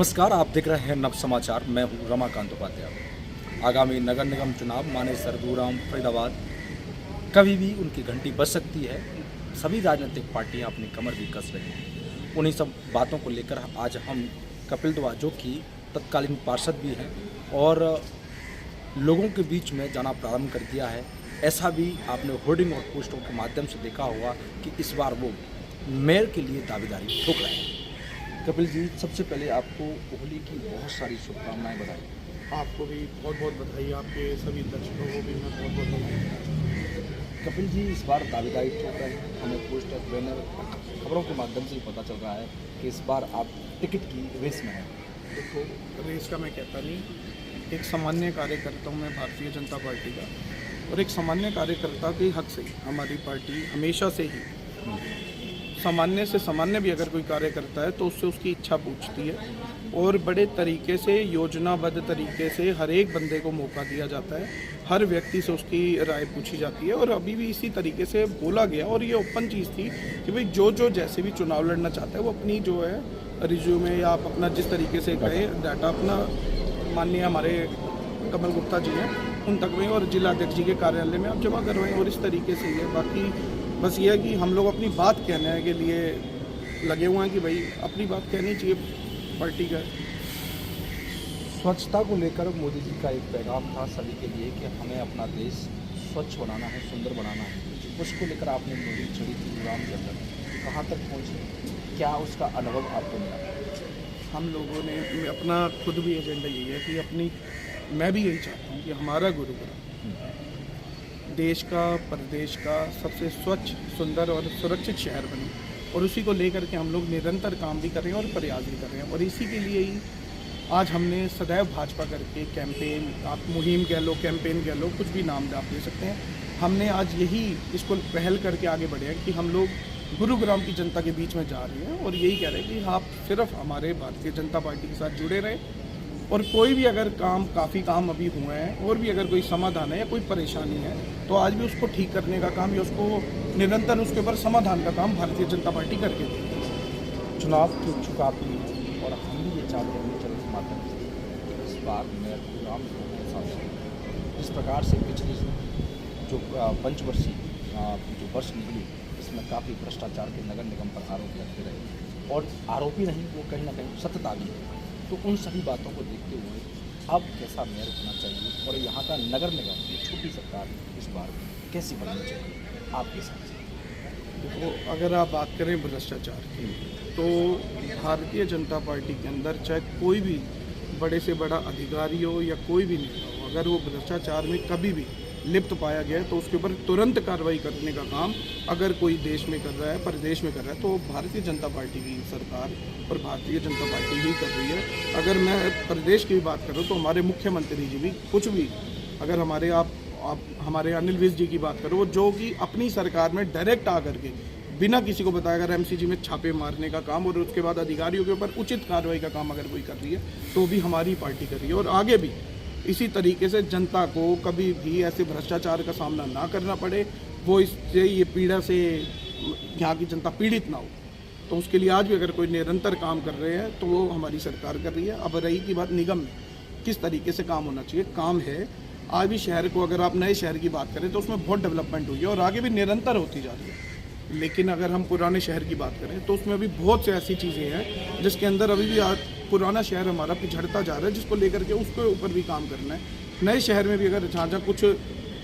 नमस्कार, आप देख रहे हैं नव समाचार। मैं हूं रमाकांत उपाध्याय। आगामी नगर निगम चुनाव माने सरगुराम फरीदाबाद कभी भी उनकी घंटी बज सकती है। सभी राजनीतिक पार्टियां अपनी कमर भी कस रही हैं। उन्हीं सब बातों को लेकर आज हम कपिल दुआ, जो कि तत्कालीन पार्षद भी हैं और लोगों के बीच में जाना प्रारंभ कर दिया है। ऐसा भी आपने होर्डिंग और पोस्टरों के माध्यम से देखा होगा कि इस बार वो मेयर के लिए दावेदारी ठोक रहे हैं। कपिल जी, सबसे पहले आपको होली की बहुत सारी शुभकामनाएं बधाई। आपको भी बहुत बहुत बधाई, आपके सभी दर्शकों को भी मैं बहुत बहुत बधाई। कपिल जी, इस बार दावेदारी ठोक रहे हैं। हमें पोस्टर, बैनर, खबरों के माध्यम से ही पता चल रहा है कि इस बार आप टिकट की रेस में हैं। देखो, रेस का मैं कहता नहीं, एक सामान्य कार्यकर्ता हूँ मैं भारतीय जनता पार्टी का, और एक सामान्य कार्यकर्ता के हक से हमारी पार्टी हमेशा से ही सामान्य से सामान्य भी अगर कोई कार्य करता है तो उससे उसकी इच्छा पूछती है और बड़े तरीके से योजनाबद्ध तरीके से हर एक बंदे को मौका दिया जाता है। हर व्यक्ति से उसकी राय पूछी जाती है और अभी भी इसी तरीके से बोला गया और ये ओपन चीज़ थी कि भाई जो जैसे भी चुनाव लड़ना चाहता है वो अपनी जो है रिज्यूमे या आप अपना जिस तरीके से कहें डाटा अपना, माननीय हमारे कमल गुप्ता जी हैं उन तक में और जिला अध्यक्ष जी के कार्यालय में आप जमा करवाएं और इस तरीके से ये बाकी बस ये है कि हम लोग अपनी बात कहने के लिए लगे हुए हैं कि भाई अपनी बात कहनी चाहिए पार्टी का। स्वच्छता को लेकर मोदी जी का एक पैगाम था सभी के लिए कि हमें अपना देश स्वच्छ बनाना है, सुंदर बनाना है। उसको लेकर आपने मोदी छड़ी थी उड़ान के अंदर, कहाँ तक पहुँची, क्या उसका अनुभव आपको मिला? हम लोगों ने अपना खुद भी एजेंडा यही है कि मैं भी यही चाहता हूँ कि हमारा गुरुग्राम देश का, प्रदेश का सबसे स्वच्छ, सुंदर और सुरक्षित शहर बने और उसी को लेकर के हम लोग निरंतर काम भी कर रहे हैं और प्रयास भी कर रहे हैं। और इसी के लिए ही आज हमने सदैव भाजपा करके कैंपेन, आप मुहिम कह लो, कैंपेन कह लो, कुछ भी नाम आप दे सकते हैं। हमने आज यही इसको पहल करके आगे बढ़े हैं कि हम लोग गुरुग्राम की जनता के बीच में जा रहे हैं और यही कह रहे हैं कि आप सिर्फ हमारे भारतीय जनता पार्टी के साथ जुड़े रहें और कोई भी अगर काफ़ी काम अभी हुए हैं और भी अगर कोई समाधान है या कोई परेशानी है तो आज भी उसको ठीक करने का काम या उसको निरंतर उसके ऊपर समाधान का काम भारतीय जनता पार्टी करके देगी। चुनाव की इच्छुक आप ही हैं और हम भी ये चाहते हैं चरण के माध्यम से इस बार मेयर गुरुग्राम के साथ जिस प्रकार से पिछली जो पंचवर्षीय जो वर्ष निकली इसमें काफ़ी भ्रष्टाचार के नगर निगम पर आरोप लगते रहे और आरोपी नहीं वो कहीं ना कहीं सतत आ गई। तो उन सभी बातों को देखते हुए अब कैसा मेयर होना चाहिए और यहाँ का नगर निगम, ये छोटी सरकार इस बार कैसी बननी चाहिए आपके हिसाब से? देखो, अगर आप बात करें भ्रष्टाचार की तो भारतीय जनता पार्टी के अंदर चाहे कोई भी बड़े से बड़ा अधिकारी हो या कोई भी नेता हो, अगर वो भ्रष्टाचार में कभी भी लिप्त पाया गया है तो उसके ऊपर तुरंत कार्रवाई करने का काम अगर कोई देश में कर रहा है, प्रदेश में कर रहा है, तो भारतीय जनता पार्टी की सरकार और भारतीय जनता पार्टी ही कर रही है। अगर मैं प्रदेश की भी बात करूँ तो हमारे मुख्यमंत्री जी भी कुछ भी, अगर हमारे अनिल विज जी की बात करो, जो कि अपनी सरकार में डायरेक्ट आकर के बिना किसी को बताए अगर एमसीजी में छापे मारने का काम और उसके बाद अधिकारियों के ऊपर उचित कार्रवाई का काम अगर कोई कर रही है तो भी हमारी पार्टी कर रही है और आगे भी इसी तरीके से जनता को कभी भी ऐसे भ्रष्टाचार का सामना ना करना पड़े, वो इससे ये पीड़ा से यहाँ की जनता पीड़ित ना हो, तो उसके लिए आज भी अगर कोई निरंतर काम कर रहे हैं तो वो हमारी सरकार कर रही है। अब रही की बात निगम में किस तरीके से काम होना चाहिए, काम है आज भी शहर को, अगर आप नए शहर की बात करें तो उसमें बहुत डेवलपमेंट हुई है और आगे भी निरंतर होती जा रही है। लेकिन अगर हम पुराने शहर की बात करें तो उसमें अभी बहुत सी ऐसी चीज़ें हैं जिसके अंदर अभी भी आज पुराना शहर हमारा पिछड़ता जा रहा है, जिसको लेकर के उसके ऊपर भी काम करना है। नए शहर में भी अगर जहाँ कुछ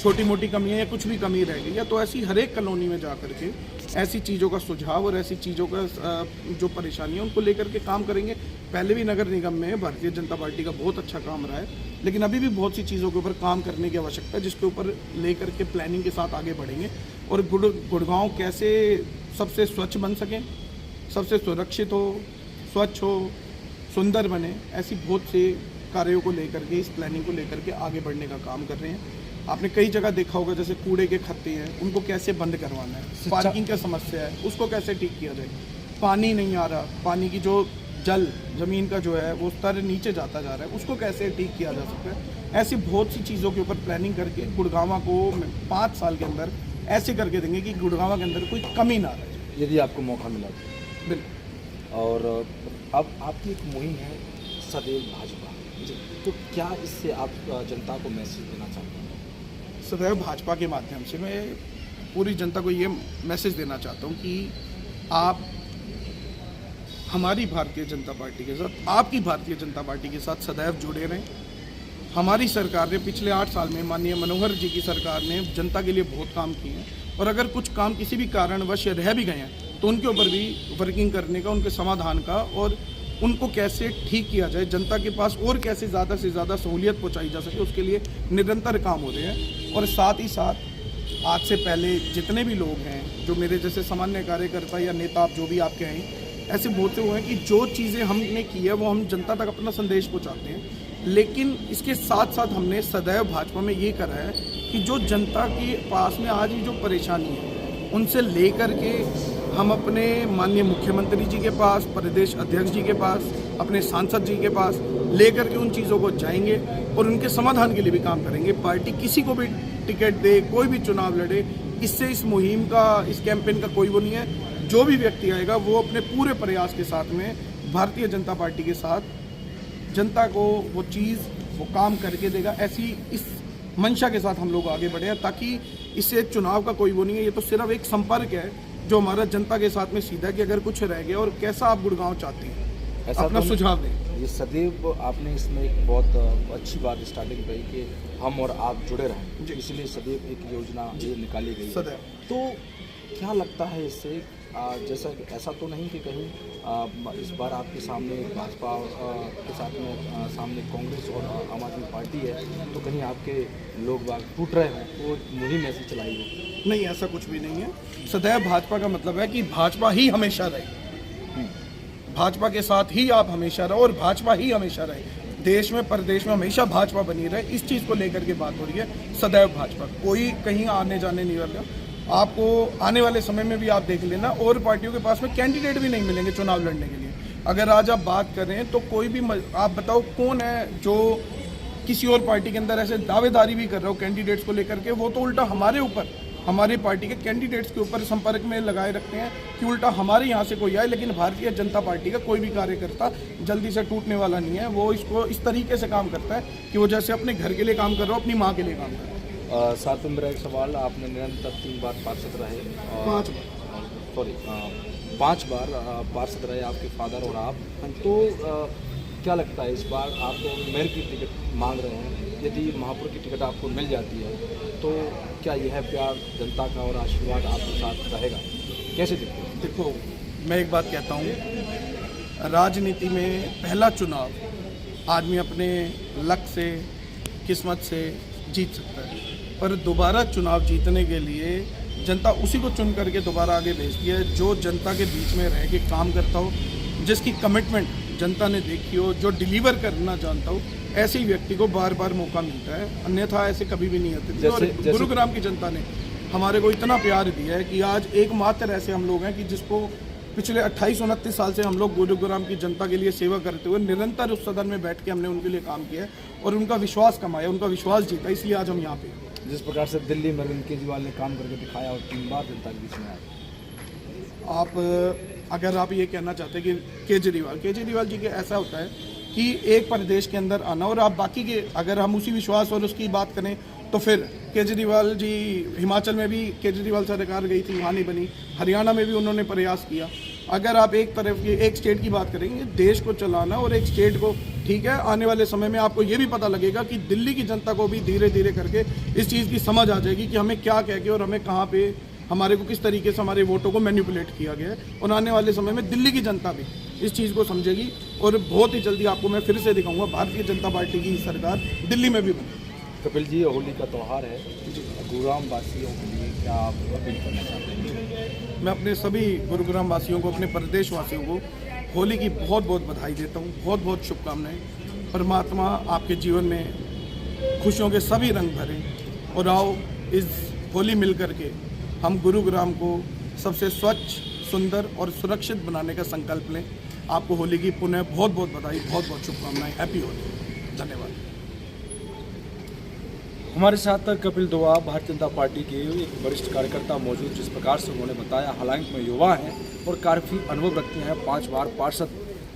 छोटी मोटी कमियाँ या कुछ भी कमी रह गई है तो ऐसी हर एक कॉलोनी में जा कर के ऐसी चीज़ों का सुझाव और ऐसी चीज़ों का जो परेशानी है उनको लेकर के काम करेंगे। पहले भी नगर निगम में भारतीय जनता पार्टी का बहुत अच्छा काम रहा है, लेकिन अभी भी बहुत सी चीज़ों के ऊपर काम करने की आवश्यकता है, जिसके ऊपर लेकर के प्लानिंग के साथ आगे बढ़ेंगे और गुड़गांव कैसे सबसे स्वच्छ बन सकें, सबसे सुरक्षित हो, स्वच्छ हो, सुंदर बने, ऐसी बहुत से कार्यों को लेकर के, इस प्लानिंग को लेकर के आगे बढ़ने का काम कर रहे हैं। आपने कई जगह देखा होगा जैसे कूड़े के खत्ते हैं उनको कैसे बंद करवाना है, पार्किंग का समस्या है उसको कैसे ठीक किया जाए, पानी नहीं आ रहा, पानी की जो जल ज़मीन का जो है वो स्तर नीचे जाता जा रहा है, उसको कैसे ठीक किया जा सकता है। ऐसी बहुत सी चीज़ों के ऊपर प्लानिंग करके गुड़गांव को 5 साल के अंदर ऐसे करके देंगे कि गुड़गांव के अंदर कोई कमी ना रहे, यदि आपको मौका मिला तो। बिल्कुल। और अब आपकी एक मुहिम है सदैव भाजपा। तो क्या इससे आप जनता को मैसेज देना चाहते हैं? सदैव भाजपा के माध्यम से मैं पूरी जनता को ये मैसेज देना चाहता हूँ कि आप हमारी भारतीय जनता पार्टी के साथ, आपकी भारतीय जनता पार्टी के साथ सदैव जुड़े रहें। हमारी सरकार ने पिछले 8 साल में, माननीय मनोहर जी की सरकार ने जनता के लिए बहुत काम किए हैं, और अगर कुछ काम किसी भी कारणवश रह भी गए हैं तो उनके ऊपर भी वर्किंग करने का, उनके समाधान का, और उनको कैसे ठीक किया जाए, जनता के पास और कैसे ज़्यादा से ज़्यादा सहूलियत पहुँचाई जा सके, उसके लिए निरंतर काम हो रहे हैं। और साथ ही साथ आज से पहले जितने भी लोग हैं जो मेरे जैसे सामान्य कार्यकर्ता या नेता, आप जो भी आपके हैं, ऐसे बहुत से हुए हैं कि जो चीज़ें हमने की है वो हम जनता तक अपना संदेश पहुँचाते हैं। लेकिन इसके साथ साथ हमने सदैव भाजपा में ये करा है कि जो जनता के पास में आज ही जो परेशानी है उनसे लेकर के हम अपने माननीय मुख्यमंत्री जी के पास, प्रदेश अध्यक्ष जी के पास, अपने सांसद जी के पास लेकर के उन चीज़ों को जाएंगे और उनके समाधान के लिए भी काम करेंगे। पार्टी किसी को भी टिकट दे, कोई भी चुनाव लड़े, इससे इस मुहिम का, इस कैंपेन का कोई वो नहीं है। जो भी व्यक्ति आएगा वो अपने पूरे प्रयास के साथ में भारतीय जनता पार्टी के साथ जनता को वो चीज़, वो काम करके देगा। ऐसी इस मंशा के साथ हम लोग आगे बढ़े हैं, ताकि इससे चुनाव का कोई वो नहीं है, ये तो सिर्फ एक संपर्क है जो हमारा जनता के साथ में सीधा है कि अगर कुछ रह गया और कैसा आप गुड़गांव चाहते हैं, ऐसा अपना तो सुझाव दें। ये सदैव आपने इसमें एक बहुत अच्छी बात स्टार्टिंग कही कि हम और आप जुड़े रहें, इसलिए सदैव एक योजना ये निकाली गई है। सदैव। तो क्या लगता है इससे, जैसा ऐसा तो नहीं कि कहीं इस बार आपके सामने भाजपा के साथ में सामने कांग्रेस और आम आदमी पार्टी है, तो कहीं आपके लोग बाग टूट रहे हैं, वो मुहिम ऐसी चलाई हो? नहीं, ऐसा कुछ भी नहीं है। सदैव भाजपा का मतलब है कि भाजपा ही हमेशा रहे, भाजपा के साथ ही आप हमेशा रहो और भाजपा ही हमेशा रहे। देश में, प्रदेश में हमेशा भाजपा बनी रहे, इस चीज़ को लेकर के बात हो रही है। सदैव भाजपा, कोई कहीं आने जाने नहीं वाला। आपको आने वाले समय में भी आप देख लेना, और पार्टियों के पास में कैंडिडेट भी नहीं मिलेंगे चुनाव लड़ने के लिए। अगर आज आप बात करें तो कोई भी आप बताओ कौन है जो किसी और पार्टी के अंदर ऐसे दावेदारी भी कर रहा हो कैंडिडेट्स को लेकर के, वो तो उल्टा हमारे ऊपर, हमारी पार्टी के कैंडिडेट्स के ऊपर संपर्क में लगाए रखते हैं कि उल्टा हमारे यहाँ से कोई आए। लेकिन भारतीय जनता पार्टी का कोई भी कार्यकर्ता जल्दी से टूटने वाला नहीं है। वो इसको इस तरीके से काम करता है कि वो जैसे अपने घर के लिए काम कर रहा हो, अपनी माँ के लिए काम कर रहा है। साथ में मेरा एक सवाल, आपने निरंतर 3 बार पार्षद रहे, 5 बार पार्षद रहे आपके फादर और आप, तो क्या लगता है इस बार आप मेयर की टिकट मांग रहे हैं, यदि महापौर की टिकट आपको मिल जाती है तो क्या यह प्यार जनता का और आशीर्वाद आपके साथ रहेगा? कैसे देखते हैं? देखो, मैं एक बात कहता हूँ, राजनीति में पहला चुनाव आदमी अपने लक से, किस्मत से जीत सकता है, पर दोबारा चुनाव जीतने के लिए जनता उसी को चुन करके दोबारा आगे भेजती है जो जनता के बीच में रह के काम करता हो, जिसकी कमिटमेंट जनता ने देखी हो, जो डिलीवर करना जानता हो, ऐसे ही व्यक्ति को बार बार मौका मिलता है। अन्यथा ऐसे कभी भी नहीं होते। और गुरुग्राम की जनता ने हमारे को इतना प्यार दिया है कि आज एकमात्र ऐसे हम लोग हैं कि जिसको पिछले 28-29 साल से हम लोग गुरुग्राम की जनता के लिए सेवा करते हुए निरंतर उस सदन में बैठ के हमने उनके लिए काम किया है और उनका विश्वास कमाया, उनका विश्वास जीता, इसलिए आज हम यहाँ पे हैं। जिस प्रकार से दिल्ली में अरविंद केजरीवाल ने काम करके दिखाया और 3 बार जनता के बीच में आए, अगर आप ये कहना चाहते हैं कि केजरीवाल जी के ऐसा होता है कि एक प्रदेश के अंदर आना और आप बाकी के, अगर हम उसी विश्वास और उसकी बात करें तो फिर केजरीवाल जी, हिमाचल में भी केजरीवाल सरकार गई थी, वहाँ नहीं बनी। हरियाणा में भी उन्होंने प्रयास किया। अगर आप एक तरफ की, एक स्टेट की बात करेंगे, देश को चलाना और एक स्टेट को, ठीक है, आने वाले समय में आपको ये भी पता लगेगा कि दिल्ली की जनता को भी धीरे धीरे करके इस चीज़ की समझ आ जाएगी कि हमें क्या कह के और हमें कहाँ पे, हमारे को किस तरीके से हमारे वोटों को मैनिपुलेट किया गया है। और आने वाले समय में दिल्ली की जनता भी इस चीज़ को समझेगी और बहुत ही जल्दी आपको मैं फिर से दिखाऊंगा भारतीय जनता पार्टी की सरकार दिल्ली में भी बनी। कपिल जी, होली का त्यौहार है, गुरुग्राम वासियों के लिए क्या आप अपील करना चाहते हैं? मैं अपने सभी गुरुग्राम वासियों को, अपने प्रदेश वासियों को होली की बहुत बहुत बधाई देता हूँ, बहुत बहुत शुभकामनाएं। परमात्मा आपके जीवन में खुशियों के सभी रंग भरें और आओ इस होली मिल करके हम गुरुग्राम को सबसे स्वच्छ, सुंदर और सुरक्षित बनाने का संकल्प लें। आपको होली की पुनः बहुत बहुत बधाई, बहुत बहुत शुभकामनाएं। हैप्पी होली। धन्यवाद। हमारे साथ कपिल दुआ, भारतीय जनता पार्टी के एक वरिष्ठ कार्यकर्ता मौजूद, जिस प्रकार से उन्होंने बताया, हालांकि में युवा हैं और काफ़ी अनुभव रखते हैं, 5 बार पार्षद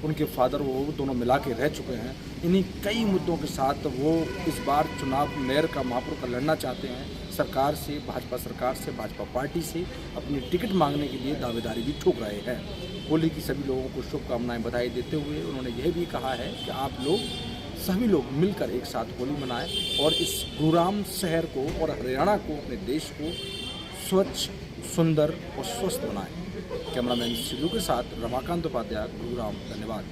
उनके फादर वो दोनों मिला के रह चुके हैं। इन्हीं कई मुद्दों के साथ वो इस बार चुनाव मेयर का महापौर का लड़ना चाहते हैं। सरकार से, भाजपा सरकार से, भाजपा पार्टी से अपनी टिकट मांगने के लिए दावेदारी भी ठोक रहे हैं। होली की सभी लोगों को शुभकामनाएं, बधाई देते हुए उन्होंने यह भी कहा है कि आप लोग सभी लोग मिलकर एक साथ होली मनाएं और इस गुरुग्राम शहर को और हरियाणा को, अपने देश को स्वच्छ, सुंदर और स्वस्थ बनाएं। कैमरामैन सिद्धू के साथ रमाकांत उपाध्याय, गुरुग्राम। धन्यवाद।